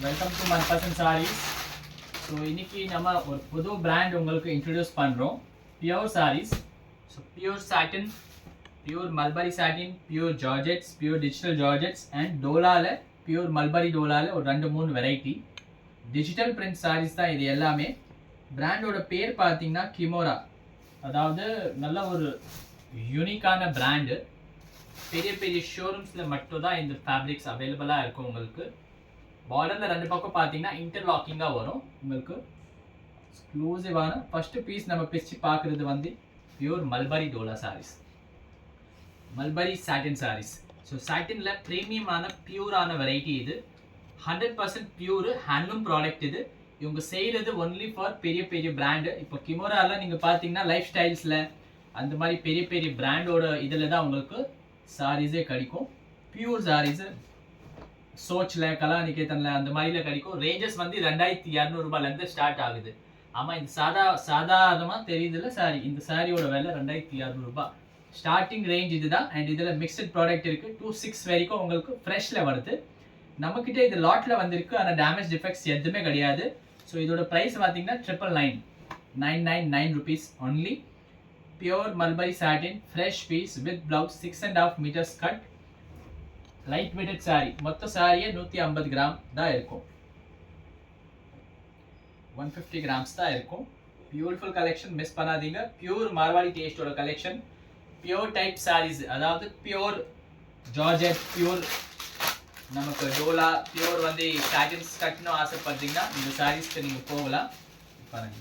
Welcome to Manpasand sarees. So இன்னைக்கு நம்ம ஒரு புது பிராண்ட் உங்களுக்கு இன்ட்ரடியூஸ் பண்ணுறோம், pure sarees. So pure satin, pure mulberry satin, pure georgettes, pure digital georgettes and டோலாவில் பியூர் மல்பரி டோலாவில் ஒரு 2-3 வெரைட்டி டிஜிட்டல் பிரிண்ட் சாரீஸ் தான் இது எல்லாமே. பிராண்டோட பேர் பார்த்தீங்கன்னா கிமோரா, அதாவது நல்ல ஒரு யூனிக்கான பிராண்டு. பெரிய பெரிய ஷோரூம்ஸில் மட்டும் தான் இந்த ஃபேப்ரிக்ஸ் அவைலபிளாக இருக்கும். உங்களுக்கு பார்டரில் 2 பக்கம் பார்த்தீங்கன்னா இன்டர்லாக்கிங்காக வரும். உங்களுக்கு எக்ஸ்க்ளூசிவான ஃபஸ்ட்டு பீஸ் நம்ம பிரித்து பார்க்குறது வந்து pure mulberry dola sarees, mulberry satin sarees. So சாட்டினில் ப்ரீமியமான பியூரான வெரைட்டி இது. 100% பியூரு ஹேண்ட்லூம் ப்ராடக்ட் இது. இவங்க செய்கிறது ஒன்லி ஃபார் பெரிய பெரிய பிராண்டு. இப்போ கிமோராவில் நீங்கள் பார்த்தீங்கன்னா லைஃப் ஸ்டைல்ஸில் அந்த மாதிரி பெரிய பெரிய பிராண்டோட இதில் தான் உங்களுக்கு சாரீஸே கிடைக்கும். பியூர் சாரீஸு சோச்சில், கலாநிகேதனில் அந்த மாதிரில கிடைக்கும். ரேஞ்சஸ் வந்து 2200 ரூபாயிலேருந்து ஸ்டார்ட் ஆகுது. ஆமாம், இது சாதாரணமாக தெரியுதுல்ல சாரி. இந்த சாரியோட விலை 2200 ரூபாய் ஸ்டார்டிங் ரேஞ்ச் இதுதான். அண்ட் இதில் மிக்சட் ப்ராடக்ட் இருக்குது. 26 வரைக்கும் உங்களுக்கு ஃப்ரெஷ்ஷில் வருது. நம்மக்கிட்ட இது லாட்டில் வந்திருக்கு, ஆனால் டேமேஜ் டிஃபெக்ட்ஸ் எதுவுமே கிடையாது. ஸோ இதோட ப்ரைஸ் பார்த்தீங்கன்னா 999 rupees only. Pure mulberry satin fresh piece with blouse 6.5 meters cut, light weighted sari. மொத்த சாரியே 150 கிராம் தான் இருக்கும், 150 கிராம்ஸ் தான் இருக்கும். பியூட்டிஃபுல் கலெக்ஷன், மிஸ் பண்ணாதீங்க. பியூர் மார்வாடி டேஸ்டோட கலெக்ஷன், பியூர் டைப் சாரீஸ், அதாவது பியூர் ஜார்ஜெட், பியூர் நமக்கு டோலா, பியூர் வந்து சாட்டின்ஸ் கட்டணும் ஆசைப்படுறீங்கன்னா இந்த சாரீஸ்க்கு நீங்கள் போகலாம். பாருங்க,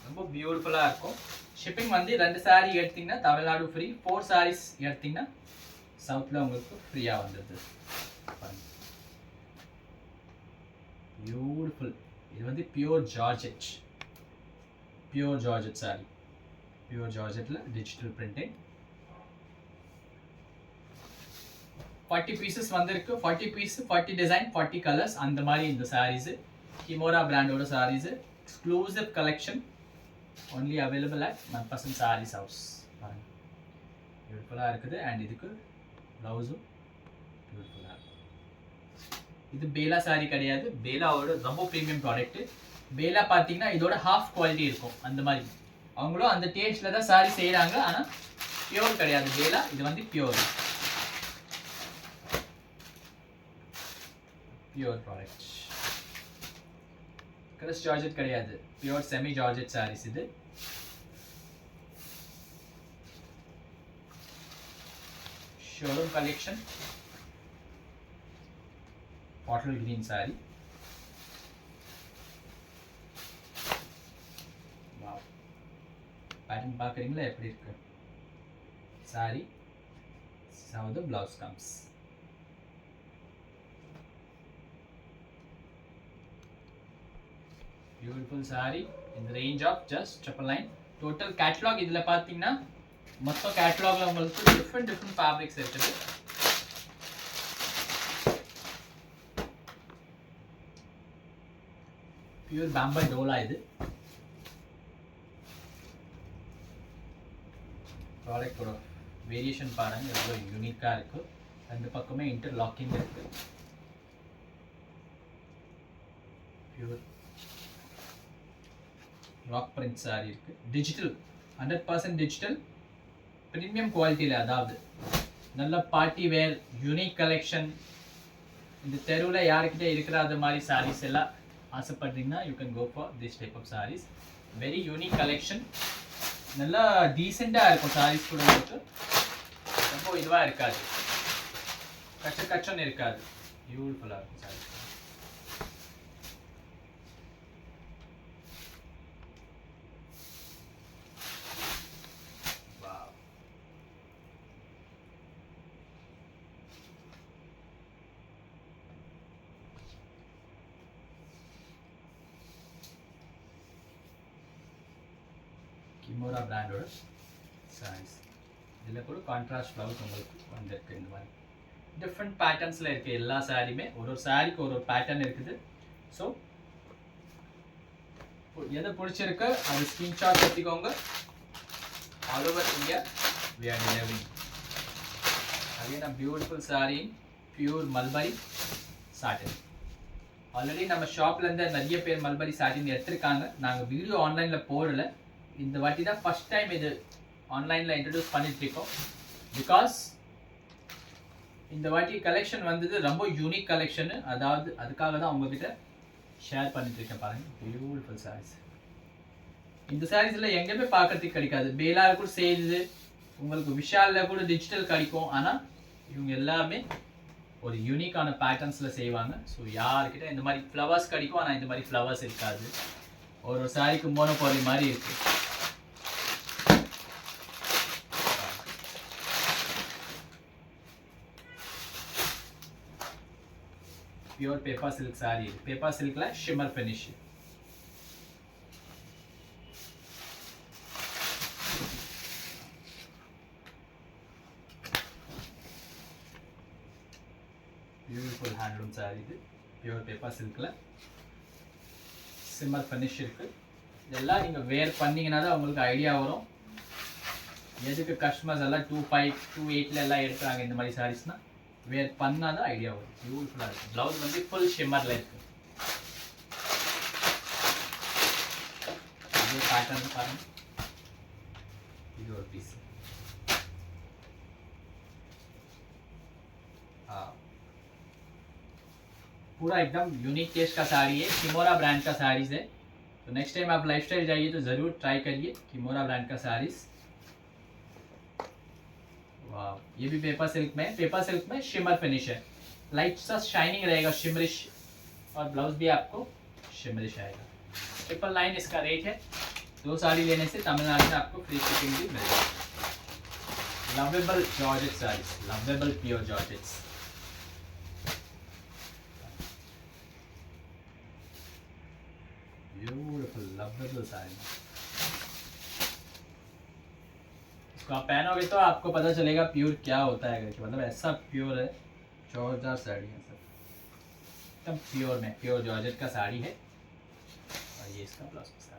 ரொம்ப பியூட்டிஃபுல்லாக இருக்கும். ஷிப்பிங் வந்து 2 சாரீ எடுத்தீங்கன்னா தமிழ்நாடு ஃப்ரீ, 4 சாரீஸ் எடுத்தீங்கன்னா சவுத்தில் உங்களுக்கு ஃப்ரீயாக வந்துடுது. பியூட்டிஃபுல். இது வந்து pure georgette, pure georgette sari. Pure ஜார்ஜெட்டில் டிஜிட்டல் பிரிண்டிங். 40 பீசஸ் வந்திருக்கு. 40 பீஸ், 40 டிசைன், 40 கலர்ஸ், அந்த மாதிரி இந்த சாரீஸு. கிமோரா பிராண்டோட sarees, exclusive collection, only available at Manpasand sarees house. பாருங்கள், பியூட்டிஃபுல்லாக இருக்குது. அண்ட் இதுக்கு ப்ளவுஸும் பியூட்டிஃபுல்லாக இருக்கும். இது பேலா சாரீ கிடையாது, பேலாவோட ரொம்ப ப்ரீமியம் ப்ராடக்ட்டு. பேலா பார்த்தீங்கன்னா இதோட ஹாஃப் குவாலிட்டி இருக்கும். அந்த மாதிரி அவங்களும் அந்த டேஸ்ட்டில் தான் சாரீ செய்கிறாங்க, ஆனால் பியூர் கிடையாது பேலா. இது வந்து pure pure product. Chris georgette கிடையாது, பியூர் செமி ஜார்ஜெட் சாரீஸ் இது. Showroom collection, bottle green sorry. Pattern பார்க்குறீங்களா எப்படி இருக்கு sorry. how the blouse comes. Beautiful saree in the range of just 999. Total catalog இதில் பார்த்தீங்கன்னா மொத்த கேட்டலாகில் உங்களுக்கு டிஃப்ரெண்ட் ஃபேப்ரிக்ஸ் இருக்குது. பியூர் பேம்பல் டோலா இது. ப்ராடக்டோட வேரியேஷன் பாருங்க எவ்வளோ யூனிக்காக இருக்கு. 2 பக்கமே இன்டர்லாக்கிங் இருக்கு. பியூர் ராக் பிரிண்ட் சாரி இருக்கு. டிஜிட்டல், 100% டிஜிட்டல், ப்ரீமியம் குவாலிட்டியில், அதாவது நல்ல பார்ட்டி வேர் யூனிக் கலெக்ஷன். இந்த தெருவில் யாருக்கிட்ட இருக்கிற அது மாதிரி சாரீஸ் எல்லாம் ஆசைப்படுறீங்கன்னா you can go for this type of sarees. Very unique collection, நல்லா டீசெண்டாக இருக்கும் சாரீஸ் கூட. உங்களுக்கு ரொம்ப இதுவாக இருக்காது, கச்சன்னு இருக்காது, பியூட்டிஃபுல்லாக இருக்கும் சாரீஸ். கிமோரா பிராண்டோட சாரீஸ். இதில் கூட கான்ட்ராஸ்ட் ப்ளவுஸ் உங்களுக்கு வந்திருக்கு. இந்த மாதிரி டிஃப்ரெண்ட் பேட்டர்ன்ஸில் இருக்குது எல்லா சாரியுமே. ஒரு சாரிக்கு ஒரு பேட்டர்ன் இருக்குது. ஸோ எதை பிடிச்சிருக்கு அது ஸ்க்ரீன்ஷாட் எடுத்துக்கோங்க. All over India we are delivering. Again a beautiful saree in pure Mulberry satin. Already நம்ம ஷாப்ல இருந்து நிறைய பேர் மல்பரி சாட்டின் எடுத்திருக்காங்க. நாங்கள் வீடியோ ஆன்லைனில் போடல. இந்த வாட்டி தான் ஃபர்ஸ்ட் டைம் இது ஆன்லைனில் இன்ட்ரடியூஸ் பண்ணிட்டு இருக்கோம். பிகாஸ் இந்த வாட்டி கலெக்ஷன் வந்தது ரொம்ப யூனிக் கலெக்ஷனு. அதாவது அதுக்காக தான் உங்ககிட்ட ஷேர் பண்ணிட்டு இருக்கேன். பாருங்க, பியூட்டிஃபுல் சாரீஸ். இந்த சாரீஸ்ல எங்கேயுமே பார்க்கறதுக்கு கிடைக்காது. பேலால கூட செய்யுது, உங்களுக்கு விஷால்ல கூட டிஜிட்டல் கிடைக்கும். ஆனால் இவங்க எல்லாமே ஒரு யூனிக்கான பேட்டர்ன்ஸ்ல செய்வாங்க. ஸோ யாருக்கிட்ட இந்த மாதிரி ஃப்ளவர்ஸ் கிடைக்கும், ஆனால் இந்த மாதிரி ஃப்ளவர்ஸ் இருக்காது. ஒரு சாரிக்கு மோனோபோலி மாதிரி இருக்கு. Pure paper silk sari. Paper சில்க்ல shimmer finish. Beautiful handloom sari. இது பியூர் பேப்பர் சில்க்ல ஷிம்மர் ஃபினிஷ் இருக்கு. இதெல்லாம் நீங்க வேர் பண்ணீங்கன்னா தான் உங்களுக்கு ஐடியா வரும். எதுக்கு கஸ்டமர்ஸ் எல்லாம் 25, 28ல எல்லாம் எடுக்கிறாங்க இந்த மாதிரி சாரீஸ்னா, வேர் பண்ணாதான் ஐடியா வரும். பியூட்டிஃபுல்லா இருக்கு. பிளவுஸ் வந்து ஃபுல் ஷிம்மர்ல இருக்கு. இதே பேட்டர்ன் பாருங்க. இது ஒரு பீஸ். पूरा एकदम यूनिक टेस्ट का साड़ी है. किमोरा ब्रांड का साड़ीज है. तो नेक्स्ट टाइम आप लाइफस्टाइल जाइए तो ज़रूर ट्राई करिए किमोरा ब्रांड का साड़ीज. वाह, ये भी पेपर सिल्क में. पेपर सिल्क में शिमर फिनिश है. लाइट सा शाइनिंग रहेगा, शिमरिश. और ब्लाउज भी आपको शिमरिश आएगा. 999 इसका रेट है. 2 साड़ी लेने से तमिलनाडु में आपको फ्री शिपिंग भी मिलेगा. Lovable georgette saris, lovable pure georgettes. Beautiful lovable sari. इसको आप पहनोगे तो आपको पता चलेगा प्योर क्या होता है. मतलब ऐसा प्योर है. जोरदार साड़ी है सब, एकदम प्योर में. प्योर जॉर्जेट का साड़ी है. और ये इसका ब्लाउज पीस है.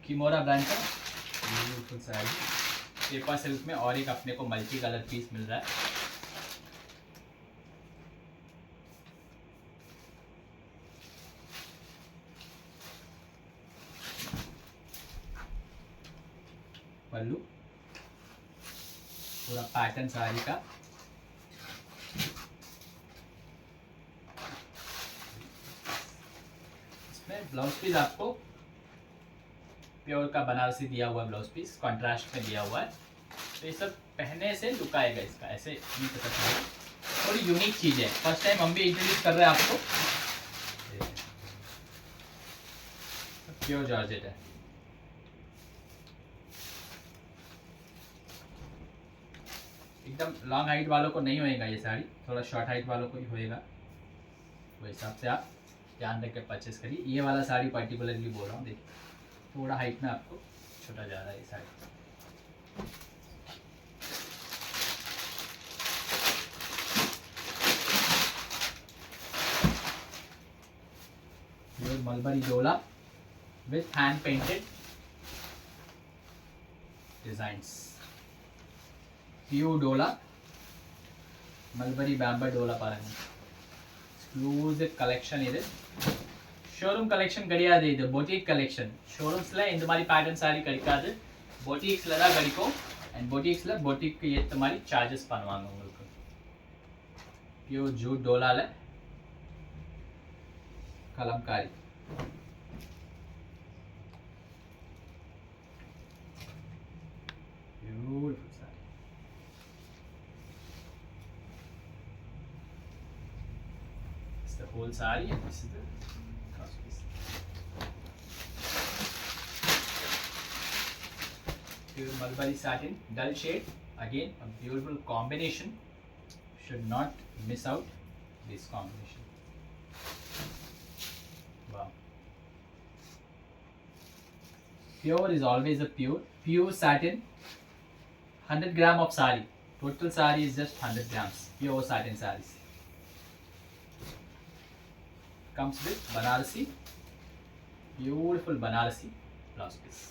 किमोरा ब्रांड का ब्यूटीफुल साड़ी. पेपर सिल्क में और एक अपने को मल्टी कलर पीस मिल रहा है. पल्लू पूरा पैटर्न साड़ी का. इसमें ब्लाउज पीस आपको प्योर का बनारसी दिया हुआ है. ब्लाउज पीस कॉन्ट्रास्ट में दिया हुआ है. तो ये सब पहनने से लुक आएगा इसका. ऐसे नहीं पता चलेगा. थोड़ी यूनिक चीज़ है. फर्स्ट टाइम हम भी इंट्रोड्यूस कर रहे हैं आपको. प्योर जॉर्जेट है. एकदम लॉन्ग हाइट वालों को नहीं होएगा ये साड़ी. थोड़ा शॉर्ट हाइट वालों को ही होएगा. वो हिसाब से आप ध्यान रख के परचेस करिए. ये वाला साड़ी पर्टिकुलरली बोल रहा हूँ. देखिए थोड़ा हाइट में आपको छोटा जा रहा है ये साड़ी. ये मलबरी डोला with hand painted designs. Pure डोला मलबरी बैम्बर डोला பாருங்க. எக்ஸ்க்ளூசிவ் கலெக்ஷன் இது. ஷோரூம் கலெக்ஷன் கிடையாது, இது பொட்டிக் கலெக்ஷன். ஷோரூம்ஸ்ல இந்த மாதிரி பேட்டர்ன் சாரி கிடைக்காது. பொட்டிக்ஸ்ல தான் கிடைக்கும். அண்ட் பொட்டிக்ஸ்ல பொட்டிக்கு ஏற்ற மாதிரி சார்ஜஸ் பண்ணுவாங்க உங்களுக்கு. பியூர் ஜூட் டோலால kalamkari. Beautiful sari. It's the whole saree and this is the cross piece. Pure mulberry satin, dull shade. Again, a beautiful combination. Should not miss out this combination. Wow. Pure is always a pure. Pure satin. 100 gram of saree. Total saree is just 100 grams. Pure satin sarees. Comes with Banarasi, beautiful Banarasi blouse piece.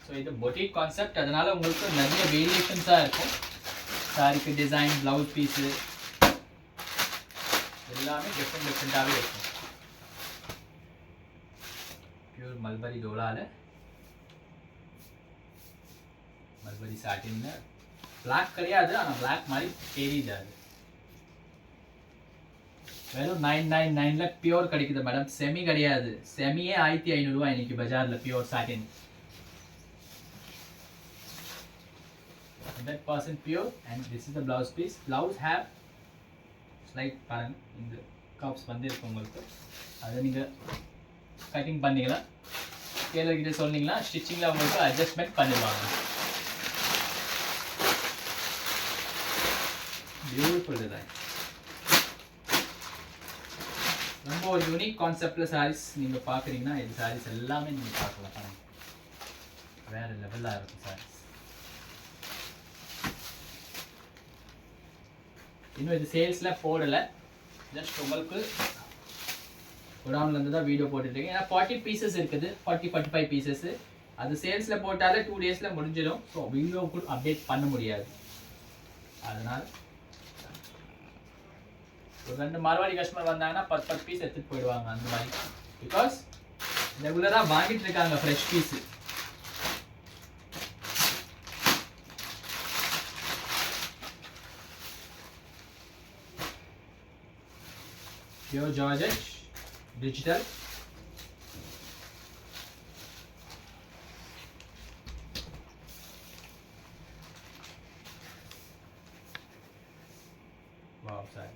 So இது boutique concept. அதனால உங்களுக்கு நிறைய வேரியேஷன்ஸா இருக்கும். சாரிக்கு design, blouse piece, எல்லாமே டிஃப்ரெண்டாகவே இருக்கும். Pure mulberry டோலால mulberry சாட்டின்ல black கிடையாது, ஆனால் பிளாக் மாதிரி தெரியுது. அது வெறும் 999ல பியூர் கிடைக்குது மேடம். செமி கிடையாது. செமியே 1500 ரூபாய் இன்னைக்கு பஜார்ல pure satin. 100% pure, and this is the blouse piece. Blouse have slight pattern இந்த கப்ஸ் வந்து இருக்கு உங்களுக்கு. அதை நீங்கள் கட்டிங் பண்ணிக்கலாம். டெய்லர் கிட்ட சொன்னீங்கன்னா ஸ்டிச்சிங்கில் உங்களுக்கு அட்ஜஸ்ட்மெண்ட் பண்ணிடுவாங்க. Beautiful design. ரொம்ப ஒரு யூனிக் கான்செப்டில் சாரீஸ் நீங்கள் பார்க்குறீங்கன்னா இது சாரீஸ் எல்லாமே நீங்கள் பார்க்கலாம். பாருங்கள், வேறு லெவலாக இருக்கும் சாரீஸ். இன்னும் இது சேல்ஸில் போடலை, ஜஸ்ட் உங்களுக்கு குடவுன்லேருந்து தான் வீடியோ போட்டுட்ருக்கேன். ஏன்னா 40 பீசஸ் இருக்குது, 40-45 பீசஸ்ஸு. அது சேல்ஸில் போட்டாலே 2 டேஸில் முடிஞ்சிடும். ஸோ வீடியோ கூட அப்டேட் பண்ண முடியாது. அதனால் ஒரு 2 மார்வாடி கஸ்டமர் வந்தாங்கன்னா 10 பீஸ் எடுத்துகிட்டு போயிடுவாங்க அந்த மாதிரி. பிகாஸ் ரெகுலராக வாங்கிட்டு இருக்காங்க fresh piece. Pure Georgette digital. Wow, sorry.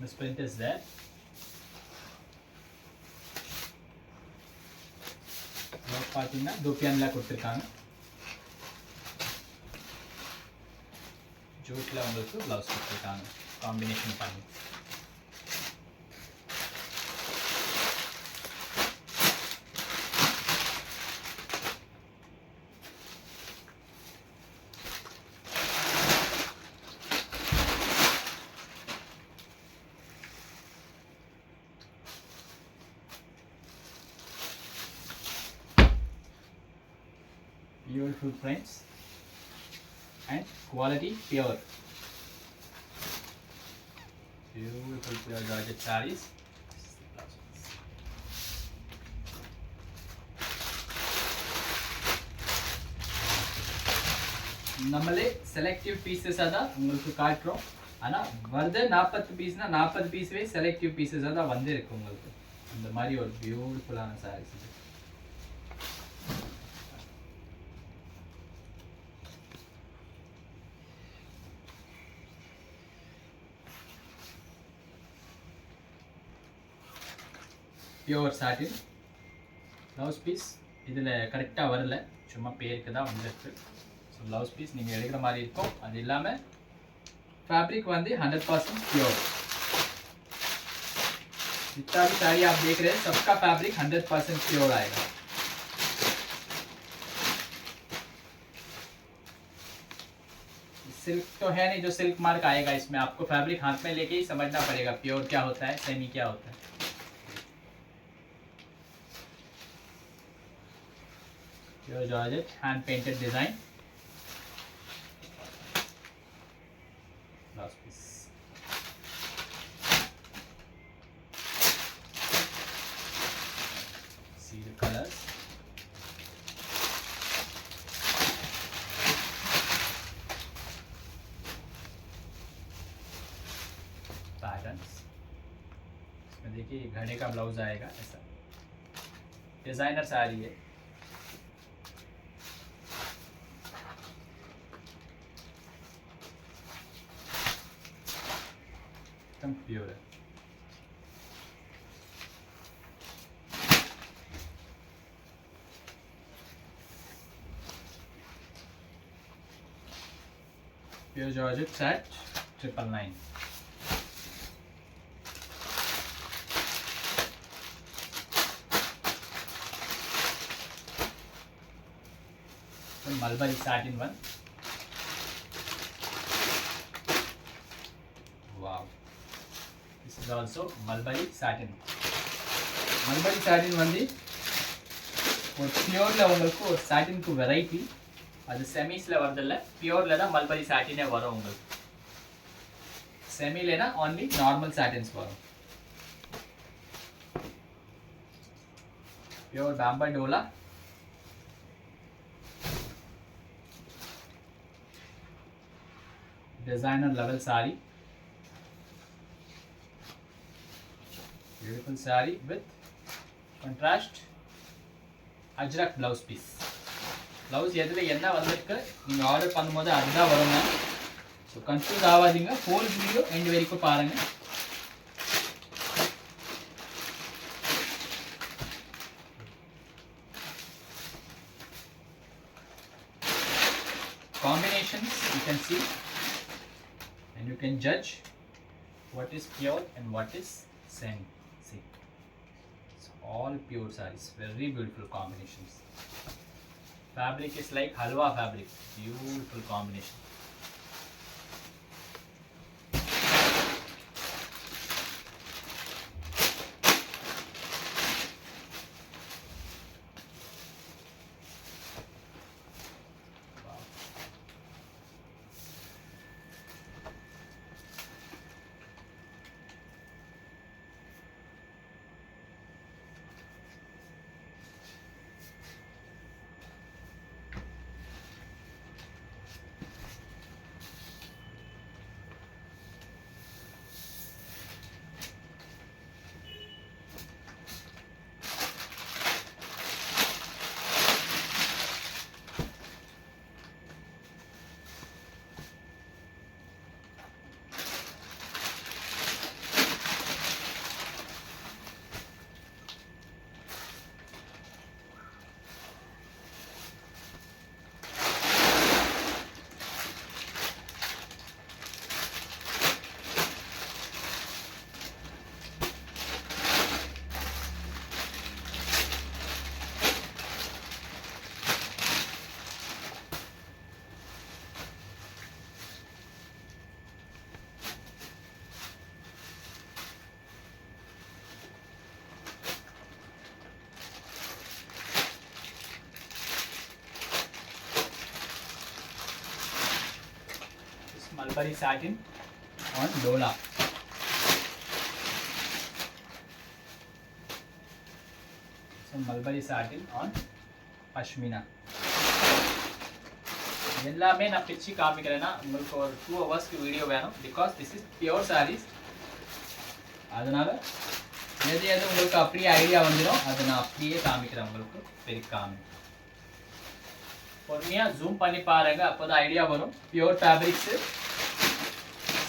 This print is there. பார்த்தீங்கன்னா டோப்பியான்ல கொடுத்துருக்காங்க. ஜூட்டில் உங்களுக்கு ப்ளவுஸ் கொடுத்துருக்காங்க காம்பினேஷன் பண்ணி. Beautiful prints and quality pure. Beautiful pure Georgette sarees. நம்மளே செலக்டிவ் பீசஸாக தான் உங்களுக்கு காட்டுறோம். ஆனால் வருது 40 பீஸ்னால் 40 பீஸவே செலக்டிவ் பீசஸாக தான் வந்து இருக்கு உங்களுக்கு. இந்த மாதிரி ஒரு பியூட்டிஃபுல்லான சாரீஸ் இது. பியூர் சாட்டின் ப்ளவுஸ் பீஸ் இதில் கரெக்டாக வரல, சும்மா பேருக்கு தான் வந்துருக்கு. ஸோ ப்ளவுஸ் பீஸ் நீங்கள் எடுக்கிற மாதிரி இருக்கும். அது இல்லாமல் फैब्रिक வந்து 100% प्योर. जितना भी साड़ी आप देख रहे हैं सबका फैब्रिक 100% प्योर आएगा. सिल्क तो है नहीं जो सिल्क मार्क आएगा इसमें. आपको फैब्रिक हाथ में लेके ही समझना पड़ेगा प्योर क्या होता है, सेमी क्या होता है. Pure georgette hand painted design. Last piece. See the colors. Patterns. इसमें देखिए घड़े का ब्लाउज आएगा ऐसा. डिजाइनर साड़ी है. प्योर है. Pure georgette set 999. Mulberry satin one. Wow. This is also mulberry satin. Mulberry satin வந்து ஒரு பியூரில் உங்களுக்கு ஒரு சாட்டினுக்கு வெரைட்டி, அது செமிஸில் வரதில்ல, பியூரில் தான் மல்பரி சாட்டினே வரும் உங்களுக்கு. செமிலேனா only நார்மல் சாட்டின்ஸ் வரும். பியூர் பாம்பா Dola, designer level saree, beautiful saree with contrast ajrak blouse piece. Blouse எதுல என்ன வந்திருக்கு நீங்க ஆர்டர் பண்ணும்போது அதுதான் வருங்க. ஸோ கன்ஃபியூஸ் ஆகாதீங்க, ஹோல் வீடியோ எண்ட் வரைக்கும் பாருங்க. Combinations you can see and you can judge what is pure and what is semi. See, it's all pure sarees, very beautiful combinations. Fabric is like halwa fabric, beautiful combination. Mulberry satin on Dola. So Mulberry satin on Pashmina. எல்லாமே நான் பிச்சு காமிக்கிறேன்னா உங்களுக்கு ஒரு 2 ஹவர்ஸ்க்கு video வேணும், because this is pure saris. அதனால எது எது உங்களுக்கு அப்படியே ஐடியா வந்துடும் அதை நான் அப்படியே காமிக்கிறேன் உங்களுக்கு பெருக்காம. பொறுமையாக ஜூம் பண்ணி பாருங்க, அப்போதான் ஐடியா வரும். பியூர் ஃபேப்ரிக்ஸு,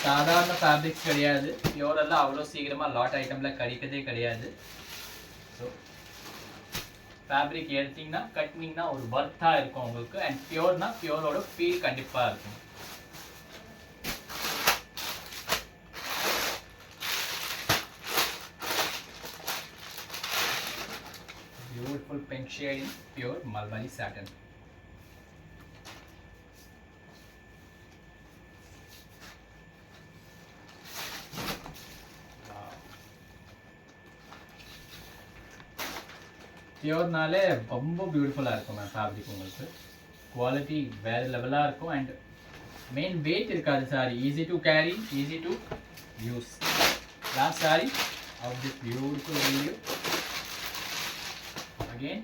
சாதாரண ஃபேப்ரிக்ஸ் கிடையாது. பியூர் எல்லாம் அவ்வளோ சீக்கிரமாக லாட் ஐட்டமில் கிடைக்கதே கிடையாது. ஸோ ஃபேப்ரிக் எடுத்திங்கன்னா கட்டினீங்கன்னா ஒரு ஒர்த்தாக இருக்கும் உங்களுக்கு. அண்ட் பியூர்னா பியூரோட ஃபீல் கண்டிப்பாக இருக்கும். Beautiful pink shade in pure mulberry satin. பியூர்னாலே ரொம்ப பியூட்டிஃபுல்லாக இருக்கும் மேம் ஃபேப்ரிக். உங்களுக்கு குவாலிட்டி வேறு லெவலாக இருக்கும். அண்ட் மெயின் வெயிட் இருக்காது sari, easy to carry, easy to use. Last sari of this beautiful video. Again,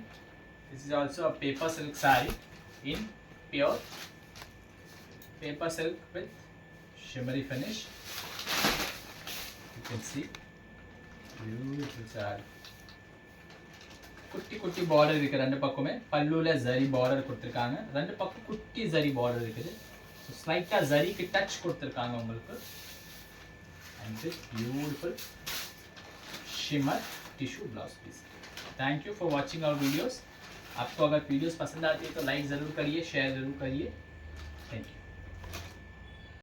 this is also a paper silk saree in pure paper silk with shimmery finish. You can see beautiful saree. குட்டி குட்டி border இருக்கு ரெண்டு பக்கமே. பல்லுல zari border கொடுத்திருக்காங்க, ரெண்டு பக்கம் குட்டி ஜரி பார்டர் இருக்குது. ஸோ ஸ்லைட்டா ஜரிக்கு டச் கொடுத்திருக்காங்க உங்களுக்கு. and this beautiful shimmer tissue blouse piece. Thank you for watching our videos. आपको अगर वीडियोस पसंद आती है तो लाइक ज़रूर करिए, शेयर ज़रूर करिए. Thank you.